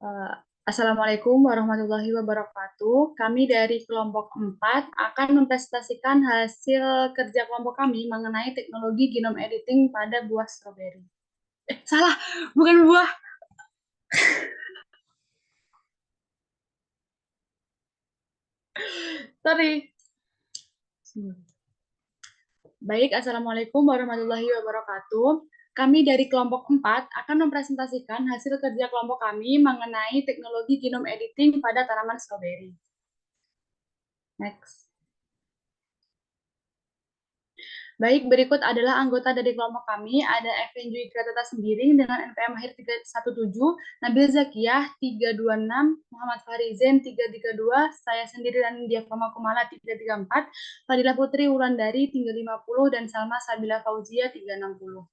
Eh, Assalamualaikum warahmatullahi wabarakatuh. Kami dari kelompok 4 akan mempresentasikan hasil kerja kelompok kami mengenai teknologi genome editing pada buah stroberi. Salah, bukan buah. Sorry. Baik, Assalamualaikum warahmatullahi wabarakatuh. Kami dari kelompok 4 akan mempresentasikan hasil kerja kelompok kami mengenai teknologi genome editing pada tanaman stroberi. Next. Baik, berikut adalah anggota dari kelompok kami. Ada Evan Jui Gratata Sembiring dengan NPM Mahir 317, Nabil Zakiyah 326, Muhammad Fahrizen 332, saya sendiri dan Dia Fama Kumala 334, Fadilah Putri Wulandari 350, dan Salma Sabila Fauzia 360.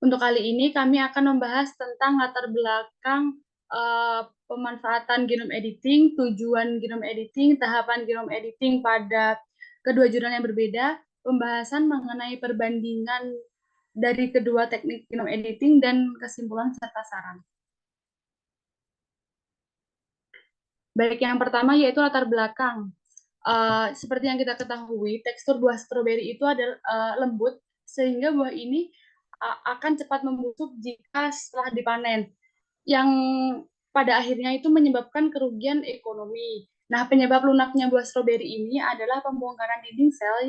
Untuk kali ini kami akan membahas tentang latar belakang pemanfaatan genome editing, tujuan genome editing, tahapan genome editing pada kedua jurnal yang berbeda, pembahasan mengenai perbandingan dari kedua teknik genome editing, dan kesimpulan serta saran. Baik, yang pertama yaitu latar belakang. Seperti yang kita ketahui, tekstur buah stroberi itu adalah lembut, sehingga buah ini akan cepat membusuk jika setelah dipanen, yang pada akhirnya itu menyebabkan kerugian ekonomi. Nah, penyebab lunaknya buah stroberi ini adalah pembongkaran dinding sel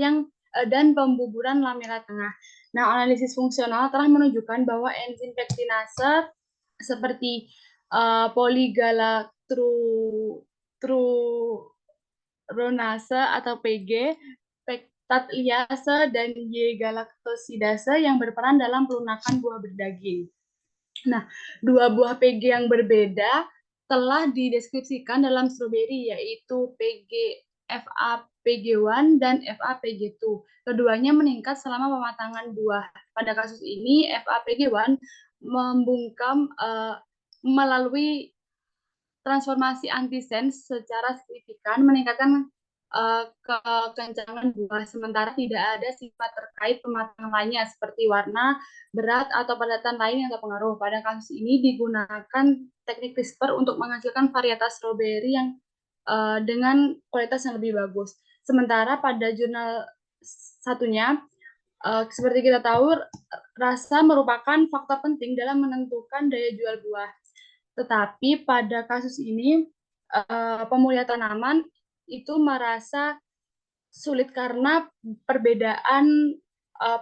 dan pembuburan lamela tengah. Nah, analisis fungsional telah menunjukkan bahwa enzim pektinase seperti poligalaktronase atau PG, pektat liase, dan Y-galaktosidase yang berperan dalam pelunakan buah berdaging. Nah, dua buah PG yang berbeda telah dideskripsikan dalam stroberi, yaitu FAPG1 dan FAPG2. Keduanya meningkat selama pematangan buah. Pada kasus ini, FAPG1 membungkam melalui transformasi antisens secara signifikan, meningkatkan kekencangan buah, sementara tidak ada sifat terkait pematangan lainnya seperti warna, berat, atau padatan lain yang terpengaruh. Pada kasus ini digunakan teknik CRISPR untuk menghasilkan varietas stroberi yang dengan kualitas yang lebih bagus. Sementara pada jurnal satunya, seperti kita tahu, rasa merupakan faktor penting dalam menentukan daya jual buah. Tetapi pada kasus ini, pemulia tanaman itu merasa sulit karena perbedaan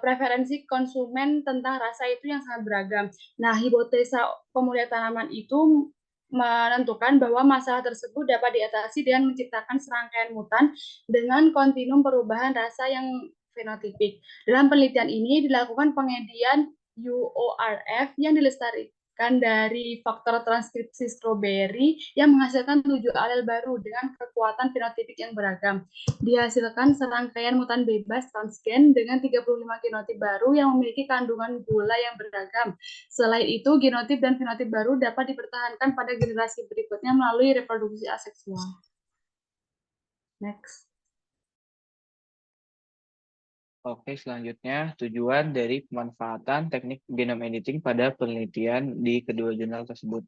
preferensi konsumen tentang rasa itu yang sangat beragam. Nah, hipotesa pemulia tanaman itu menentukan bahwa masalah tersebut dapat diatasi dengan menciptakan serangkaian mutan dengan kontinum perubahan rasa yang fenotipik. Dalam penelitian ini dilakukan pengedian UORF yang dilestarikan dari faktor transkripsi stroberi yang menghasilkan 7 alel baru dengan kekuatan fenotipik yang beragam. Dihasilkan serangkaian mutan bebas transgen dengan 35 genotip baru yang memiliki kandungan gula yang beragam. Selain itu, genotip dan fenotip baru dapat dipertahankan pada generasi berikutnya melalui reproduksi aseksual. Next. Oke, selanjutnya tujuan dari pemanfaatan teknik genome editing pada penelitian di kedua jurnal tersebut.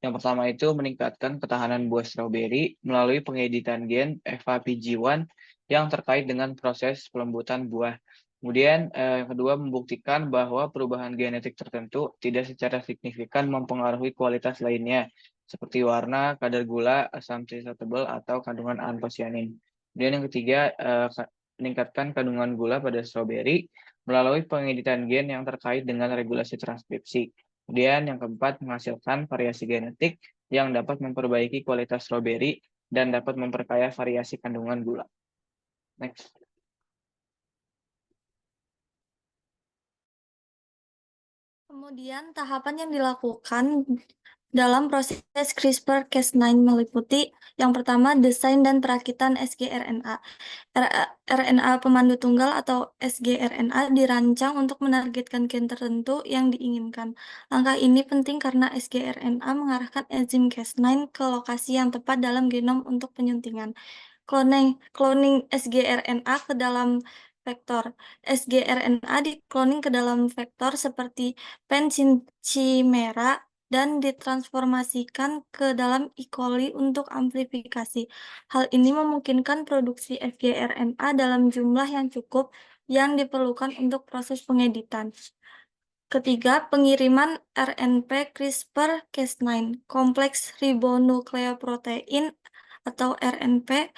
Yang pertama itu meningkatkan ketahanan buah stroberi melalui pengeditan gen FAPG1 yang terkait dengan proses pelembutan buah. Kemudian yang kedua membuktikan bahwa perubahan genetik tertentu tidak secara signifikan mempengaruhi kualitas lainnya, seperti warna, kadar gula, asam translatable, atau kandungan antosianin. Kemudian yang ketiga, meningkatkan kandungan gula pada stroberi melalui pengeditan gen yang terkait dengan regulasi transkripsi. Kemudian yang keempat, menghasilkan variasi genetik yang dapat memperbaiki kualitas stroberi dan dapat memperkaya variasi kandungan gula. Next. Kemudian tahapan yang dilakukan dalam proses CRISPR-Cas9 meliputi yang pertama desain dan perakitan sgRNA. RNA pemandu tunggal atau sgRNA dirancang untuk menargetkan gen tertentu yang diinginkan. Langkah ini penting karena sgRNA mengarahkan enzim Cas9 ke lokasi yang tepat dalam genom untuk penyuntingan. Cloning sgRNA ke dalam vektor. sgRNA dikloning ke dalam vektor seperti pen chimera dan ditransformasikan ke dalam E. coli untuk amplifikasi. Hal ini memungkinkan produksi sgRNA dalam jumlah yang cukup yang diperlukan untuk proses pengeditan. Ketiga, pengiriman RNP CRISPR-Cas9, kompleks ribonukleoprotein atau RNP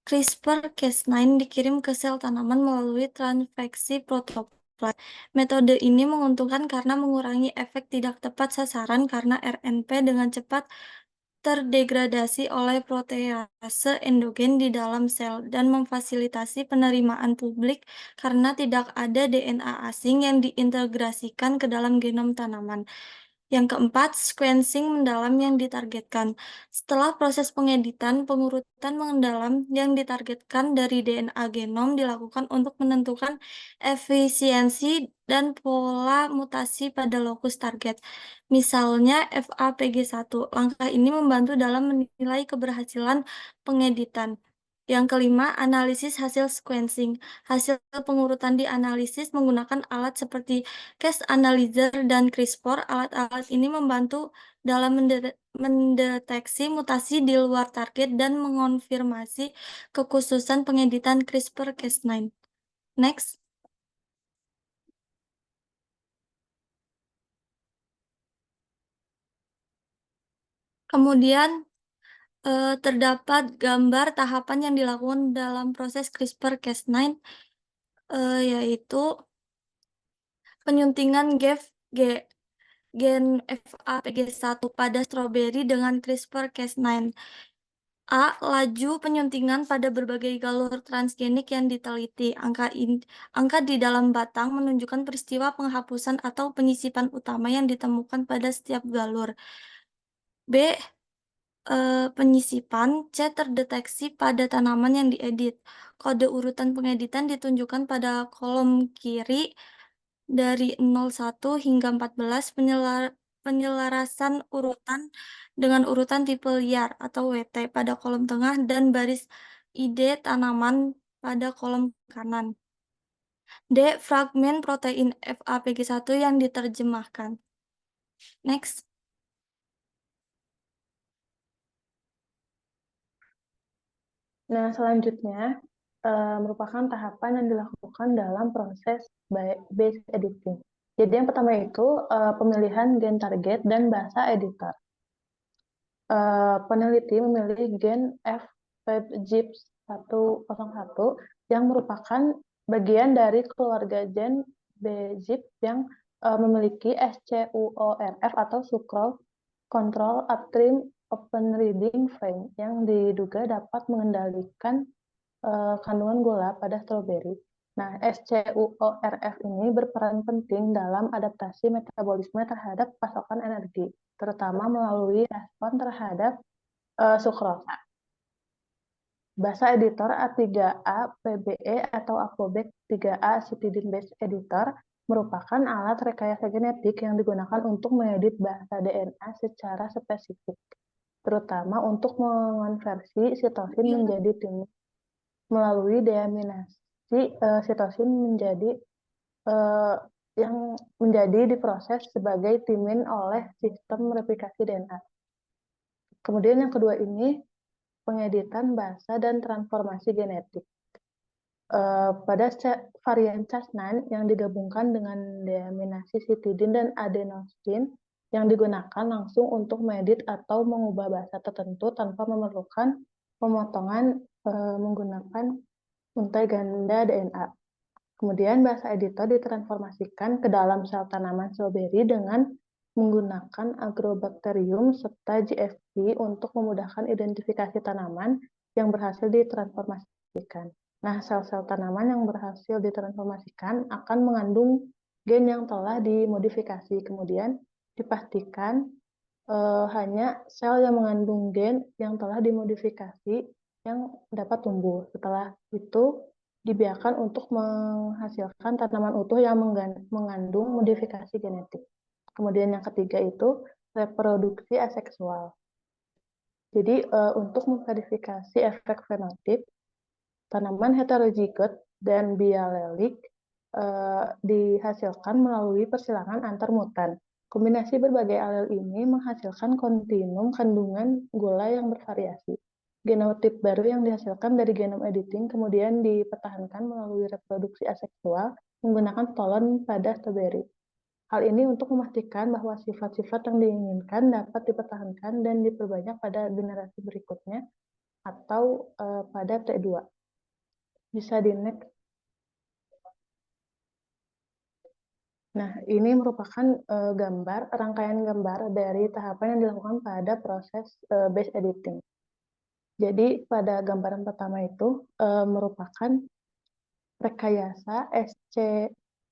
CRISPR-Cas9 dikirim ke sel tanaman melalui transfeksi protoplasma. Metode ini menguntungkan karena mengurangi efek tidak tepat sasaran karena RNP dengan cepat terdegradasi oleh protease endogen di dalam sel dan memfasilitasi penerimaan publik karena tidak ada DNA asing yang diintegrasikan ke dalam genom tanaman. Yang keempat, sequencing mendalam yang ditargetkan. Setelah proses pengeditan, pengurutan mendalam yang ditargetkan dari DNA genom dilakukan untuk menentukan efisiensi dan pola mutasi pada lokus target. Misalnya FAPG1. Langkah ini membantu dalam menilai keberhasilan pengeditan. Yang kelima, analisis hasil sequencing. Hasil pengurutan dianalisis menggunakan alat seperti Cas Analyzer dan CRISPR. Alat-alat ini membantu dalam mendeteksi mutasi di luar target dan mengonfirmasi kekhususan pengeditan CRISPR-Cas9. Next. Kemudian terdapat gambar tahapan yang dilakukan dalam proses CRISPR-Cas9, yaitu penyuntingan gen FAPG1 pada stroberi dengan CRISPR-Cas9. A. Laju penyuntingan pada berbagai galur transgenik yang diteliti. Angka di dalam batang menunjukkan peristiwa penghapusan atau penyisipan utama yang ditemukan pada setiap galur. B. Penyisipan. C. Terdeteksi pada tanaman yang diedit. Kode urutan pengeditan ditunjukkan pada kolom kiri dari 01 hingga 14. Penyelarasan urutan dengan urutan tipe liar atau WT pada kolom tengah dan baris ID tanaman pada kolom kanan. D. Fragmen protein FAPG1 yang diterjemahkan. Next. Nah, selanjutnya merupakan tahapan yang dilakukan dalam proses base editing. Jadi yang pertama itu pemilihan gen target dan bahasa editor. Peneliti memilih gen F5GIP101 yang merupakan bagian dari keluarga gen BZIP yang memiliki SCUORF atau Sucrose Control Upstream Open Reading Frame yang diduga dapat mengendalikan kandungan gula pada stroberi. Nah, SCUORF ini berperan penting dalam adaptasi metabolisme terhadap pasokan energi, terutama melalui respon terhadap sukrosa. Basa editor A3A PBE atau Apobex 3A Citidine Base Editor merupakan alat rekayasa genetik yang digunakan untuk mengedit bahasa DNA secara spesifik, terutama untuk mengonversi sitosin menjadi timin melalui deaminasi sitosin menjadi yang menjadi diproses sebagai timin oleh sistem replikasi DNA. Kemudian yang kedua ini pengeditan basa dan transformasi genetik. Pada varian Cas9 yang digabungkan dengan deaminasi citidin dan adenosin yang digunakan langsung untuk mengedit atau mengubah basa tertentu tanpa memerlukan pemotongan menggunakan untai ganda DNA. Kemudian basa editor ditransformasikan ke dalam sel tanaman stroberi dengan menggunakan agrobacterium serta GFP untuk memudahkan identifikasi tanaman yang berhasil ditransformasikan. Nah, sel-sel tanaman yang berhasil ditransformasikan akan mengandung gen yang telah dimodifikasi. Kemudian dipastikan hanya sel yang mengandung gen yang telah dimodifikasi yang dapat tumbuh. Setelah itu dibiarkan untuk menghasilkan tanaman utuh yang mengandung modifikasi genetik. Kemudian yang ketiga itu reproduksi aseksual. Jadi untuk memverifikasi efek fenotip, tanaman heterozigot dan bialelik dihasilkan melalui persilangan antar mutan. Kombinasi berbagai alel ini menghasilkan kontinum kandungan gula yang bervariasi. Genotip baru yang dihasilkan dari genom editing kemudian dipertahankan melalui reproduksi aseksual menggunakan pollen pada stroberi. Hal ini untuk memastikan bahwa sifat-sifat yang diinginkan dapat dipertahankan dan diperbanyak pada generasi berikutnya atau pada T2. Bisa di next. Nah, ini merupakan rangkaian gambar dari tahapan yang dilakukan pada proses base editing. Jadi pada gambaran pertama itu merupakan rekayasa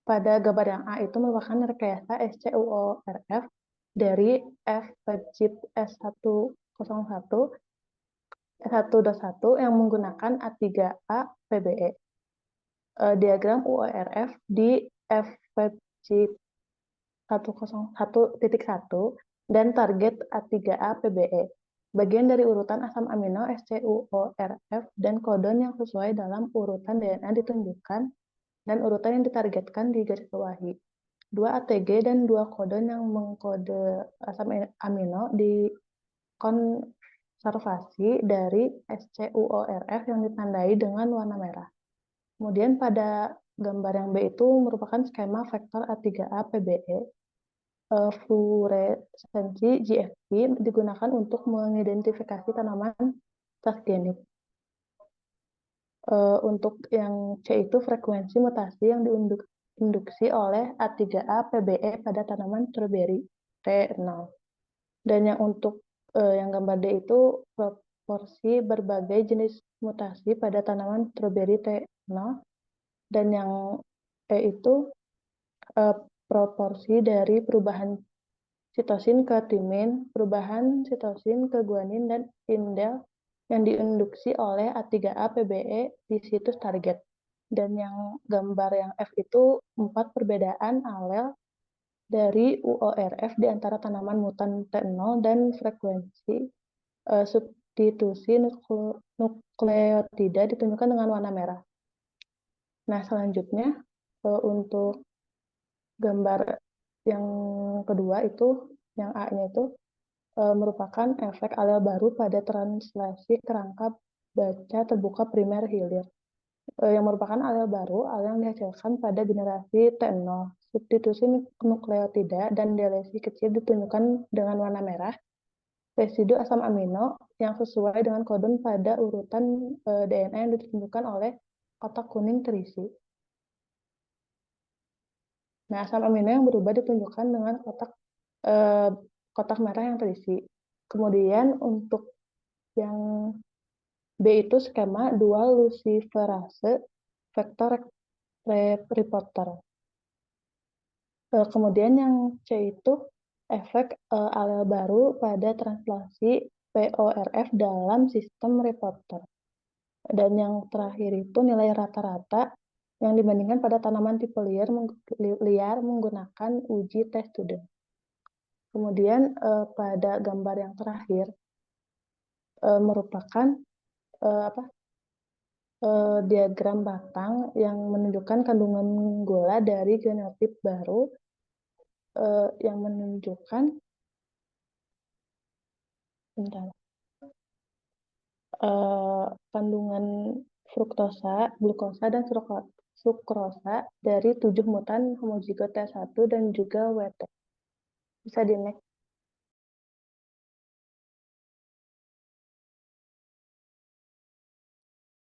pada gambar yang A itu merupakan rekayasa SCUORF dari F-Chip S101 yang menggunakan A3A PBE. Diagram UORF di F-Chip 101.1 dan target A3A PBE. Bagian dari urutan asam amino SCUORF dan kodon yang sesuai dalam urutan DNA ditunjukkan dan urutan yang ditargetkan digarisbawahi. 2 ATG dan 2 kodon yang mengkode asam amino dikonservasi dari SCUORF yang ditandai dengan warna merah. Kemudian pada gambar yang B itu merupakan skema vektor A3A PBE. Fluoresensi GFP digunakan untuk mengidentifikasi tanaman transgenik. Untuk yang C itu frekuensi mutasi yang diinduksi oleh A3A PBE pada tanaman stroberi T0. Dan yang untuk yang gambar D itu proporsi berbagai jenis mutasi pada tanaman stroberi T0. Dan yang E itu proporsi dari perubahan sitosin ke timin, perubahan sitosin ke guanin dan indel yang diinduksi oleh A3A PBE di situs target. Dan yang gambar yang F itu 4 perbedaan alel dari UORF di antara tanaman mutan T0 dan frekuensi substitusi nukleotida ditunjukkan dengan warna merah. Nah, selanjutnya untuk gambar yang kedua itu, yang A-nya itu merupakan efek alel baru pada translasi kerangka baca terbuka primer hilir. Yang merupakan alel baru, alel yang dihasilkan pada generasi T0. Substitusi nukleotida dan delesi kecil ditunjukkan dengan warna merah. Residu asam amino yang sesuai dengan kodon pada urutan DNA yang ditunjukkan oleh kotak kuning terisi. Nah, asam amino yang berubah ditunjukkan dengan kotak merah yang terisi. Kemudian untuk yang B itu skema dual luciferase vektor reporter. Kemudian yang C itu efek alel baru pada translasi PORF dalam sistem reporter. Dan yang terakhir itu nilai rata-rata yang dibandingkan pada tanaman tipe liar menggunakan uji test student. Kemudian pada gambar yang terakhir merupakan diagram batang yang menunjukkan kandungan gula dari genotip baru yang menunjukkan kandungan fruktosa, glukosa, dan sukrosa dari 7 mutan homozigot T1 dan juga WT. Bisa di next.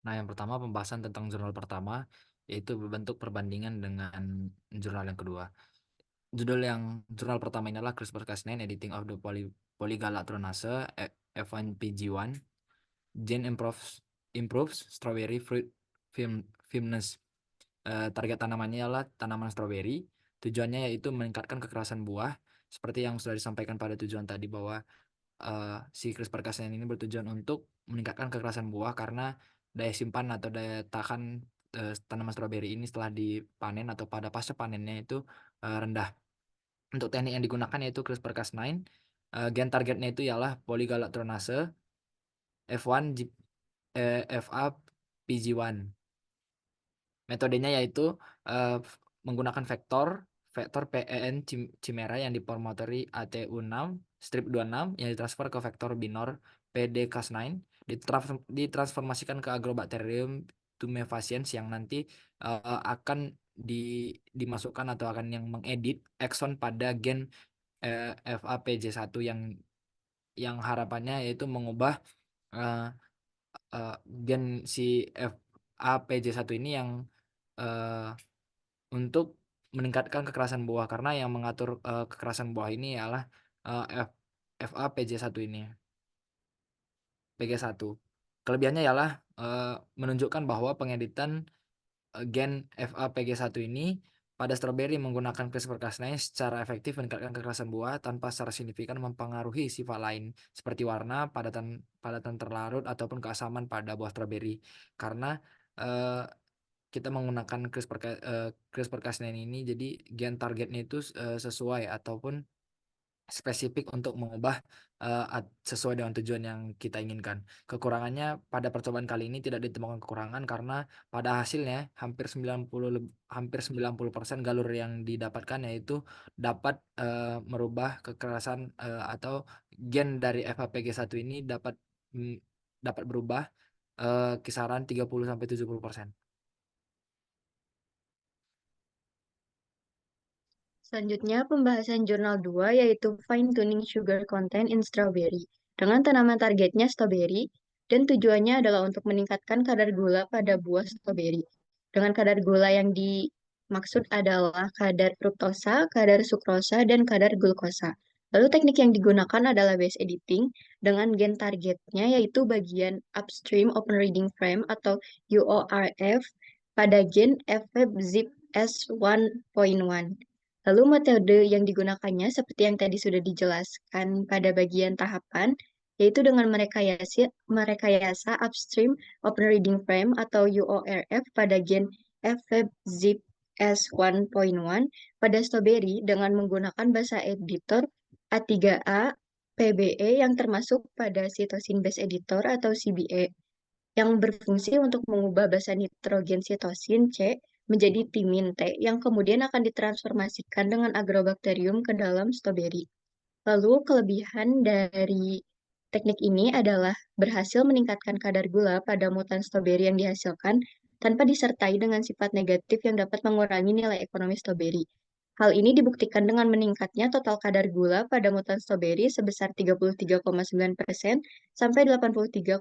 Nah, yang pertama pembahasan tentang jurnal pertama, yaitu bentuk perbandingan dengan jurnal yang kedua. Jurnal pertama ini adalah CRISPR-Cas9 Editing of the Polygalatronase F1PG1 Gene improves strawberry fruit firmness. Target tanamannya adalah tanaman stroberi. Tujuannya yaitu meningkatkan kekerasan buah, seperti yang sudah disampaikan pada tujuan tadi bahwa si CRISPR-Cas9 ini bertujuan untuk meningkatkan kekerasan buah karena daya simpan atau daya tahan tanaman stroberi ini setelah dipanen atau pada pasca panennya itu rendah. Untuk teknik yang digunakan yaitu CRISPR-Cas9. Gen targetnya itu ialah polygalatronase FAPG1. Metodenya yaitu menggunakan vektor vektor PEN Chimera yang dipromotori ATU6 strip 26 yang ditransfer ke vektor binor PD-Cas9 ditransformasikan ke Agrobacterium tumefaciens yang nanti akan dimasukkan atau akan yang mengedit ekson pada gen FAPJ1 yang harapannya yaitu mengubah gen si FAPJ1 ini yang untuk meningkatkan kekerasan buah, karena yang mengatur kekerasan buah ini ialah FAPJ1 ini. PG1. Kelebihannya ialah menunjukkan bahwa pengeditan gen FAPG1 ini pada stroberi menggunakan CRISPR-Cas9 secara efektif meningkatkan kekerasan buah tanpa secara signifikan mempengaruhi sifat lain seperti warna, padatan terlarut ataupun keasaman pada buah stroberi. Karena kita menggunakan CRISPR-Cas9 ini, jadi gen targetnya itu sesuai ataupun spesifik untuk mengubah sesuai dengan tujuan yang kita inginkan. Kekurangannya pada percobaan kali ini tidak ditemukan kekurangan karena pada hasilnya hampir 90% galur yang didapatkan yaitu dapat merubah kekerasan atau gen dari FAPG1 ini dapat berubah kisaran 30-70%. Selanjutnya, pembahasan jurnal 2 yaitu Fine Tuning Sugar Content in Strawberry. Dengan tanaman targetnya strawberry, dan tujuannya adalah untuk meningkatkan kadar gula pada buah strawberry. Dengan kadar gula yang dimaksud adalah kadar fruktosa, kadar sukrosa, dan kadar glukosa. Lalu teknik yang digunakan adalah base editing dengan gen targetnya yaitu bagian upstream open reading frame atau UORF pada gen FAP-ZIP-S1.1. Lalu metode yang digunakannya seperti yang tadi sudah dijelaskan pada bagian tahapan, yaitu dengan merekayasa upstream open reading frame atau UORF pada gen FAP-ZIP S1.1 pada strawberry dengan menggunakan basa editor A3A PBE yang termasuk pada sitosin base editor atau CBE yang berfungsi untuk mengubah basa nitrogen sitosin C menjadi timin T yang kemudian akan ditransformasikan dengan agrobacterium ke dalam strawberry. Lalu kelebihan dari teknik ini adalah berhasil meningkatkan kadar gula pada mutan strawberry yang dihasilkan tanpa disertai dengan sifat negatif yang dapat mengurangi nilai ekonomi strawberry. Hal ini dibuktikan dengan meningkatnya total kadar gula pada mutan strawberry sebesar 33,9% sampai 83,6%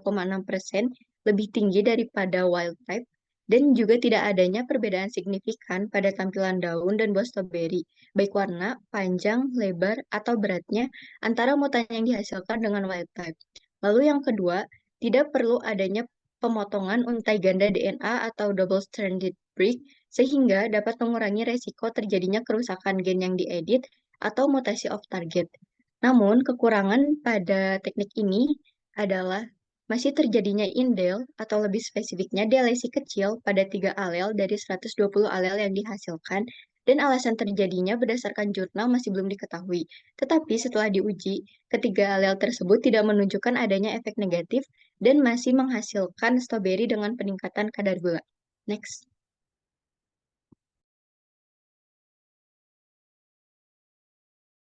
lebih tinggi daripada wild type, dan juga tidak adanya perbedaan signifikan pada tampilan daun dan buah stroberi, baik warna, panjang, lebar, atau beratnya antara mutan yang dihasilkan dengan wild type. Lalu yang kedua, tidak perlu adanya pemotongan untai ganda DNA atau double-stranded break, sehingga dapat mengurangi resiko terjadinya kerusakan gen yang diedit atau mutasi off-target. Namun, kekurangan pada teknik ini adalah masih terjadinya indel atau lebih spesifiknya delesi kecil pada 3 alel dari 120 alel yang dihasilkan, dan alasan terjadinya berdasarkan jurnal masih belum diketahui. Tetapi setelah diuji, ketiga alel tersebut tidak menunjukkan adanya efek negatif dan masih menghasilkan stroberi dengan peningkatan kadar gula. Next.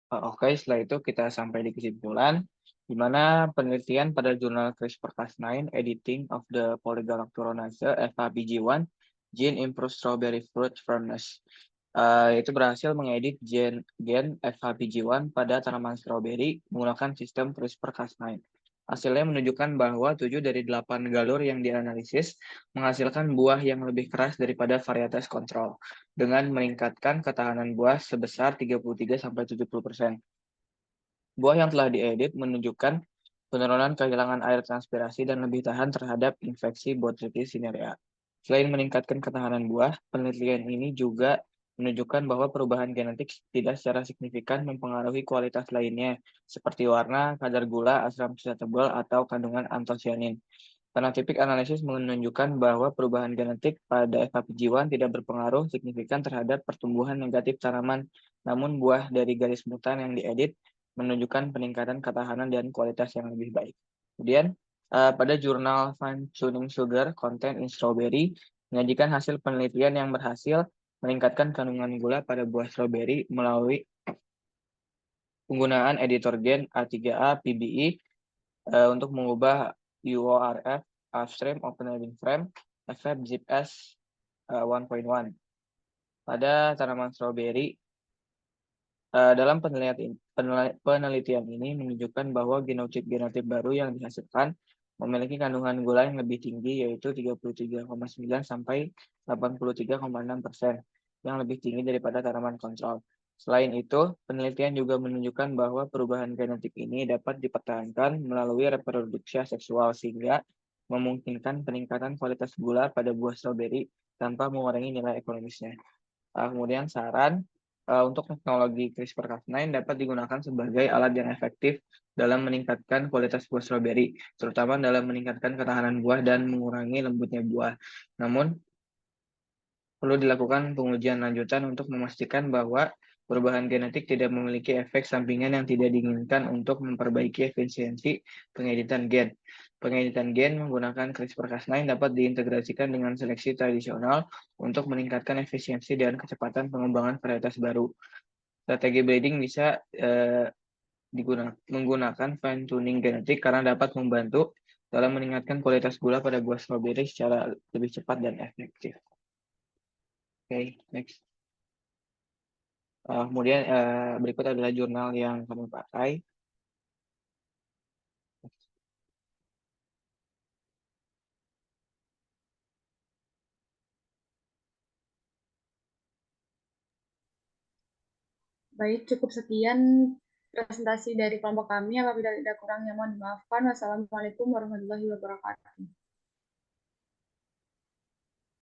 Oke, setelah itu kita sampai di kesimpulan, di mana penelitian pada jurnal CRISPR-Cas9 Editing of the Polygalacturonase FAPG1 Gene Improve Strawberry Fruit Firmness itu berhasil mengedit gen FAPG1 pada tanaman stroberi menggunakan sistem CRISPR-Cas9. Hasilnya menunjukkan bahwa 7 dari 8 galur yang dianalisis menghasilkan buah yang lebih keras daripada varietas kontrol, dengan meningkatkan ketahanan buah sebesar 33-70%. Buah yang telah diedit menunjukkan penurunan kehilangan air transpirasi dan lebih tahan terhadap infeksi Botrytis cinerea. Selain meningkatkan ketahanan buah, penelitian ini juga menunjukkan bahwa perubahan genetik tidak secara signifikan mempengaruhi kualitas lainnya, seperti warna, kadar gula, asam sisa tebal, atau kandungan antosianin. Phenotypic analysis menunjukkan bahwa perubahan genetik pada FAPG1 tidak berpengaruh signifikan terhadap pertumbuhan negatif tanaman, namun buah dari garis mutan yang diedit menunjukkan peningkatan ketahanan dan kualitas yang lebih baik. Kemudian, pada jurnal Fine Tuning Sugar Content in Strawberry menyajikan hasil penelitian yang berhasil meningkatkan kandungan gula pada buah stroberi melalui penggunaan editor gen A3A PBE untuk mengubah UORF upstream open reading frame effect ZIP-S 1.1 pada tanaman stroberi. Dalam penelitian ini menunjukkan bahwa genotip baru yang dihasilkan memiliki kandungan gula yang lebih tinggi, yaitu 33,9 sampai 83,6%, yang lebih tinggi daripada tanaman kontrol. Selain itu, penelitian juga menunjukkan bahwa perubahan genetik ini dapat dipertahankan melalui reproduksi seksual, sehingga memungkinkan peningkatan kualitas gula pada buah stroberi tanpa mengurangi nilai ekonomisnya. Kemudian saran untuk teknologi CRISPR-Cas9 dapat digunakan sebagai alat yang efektif dalam meningkatkan kualitas buah stroberi, terutama dalam meningkatkan ketahanan buah dan mengurangi lembutnya buah. Namun, perlu dilakukan pengujian lanjutan untuk memastikan bahwa perubahan genetik tidak memiliki efek sampingan yang tidak diinginkan untuk memperbaiki efisiensi pengeditan gen. Pengeditan gen menggunakan CRISPR-Cas9 dapat diintegrasikan dengan seleksi tradisional untuk meningkatkan efisiensi dan kecepatan pengembangan varietas baru. Strategi breeding bisa menggunakan fine-tuning genetik karena dapat membantu dalam meningkatkan kualitas gula pada buah stroberi secara lebih cepat dan efektif. Oke, next. Kemudian berikut adalah jurnal yang kami pakai. Baik, cukup sekian presentasi dari kelompok kami. Apabila tidak kurangnya mohon dimaafkan. Wassalamualaikum warahmatullahi wabarakatuh.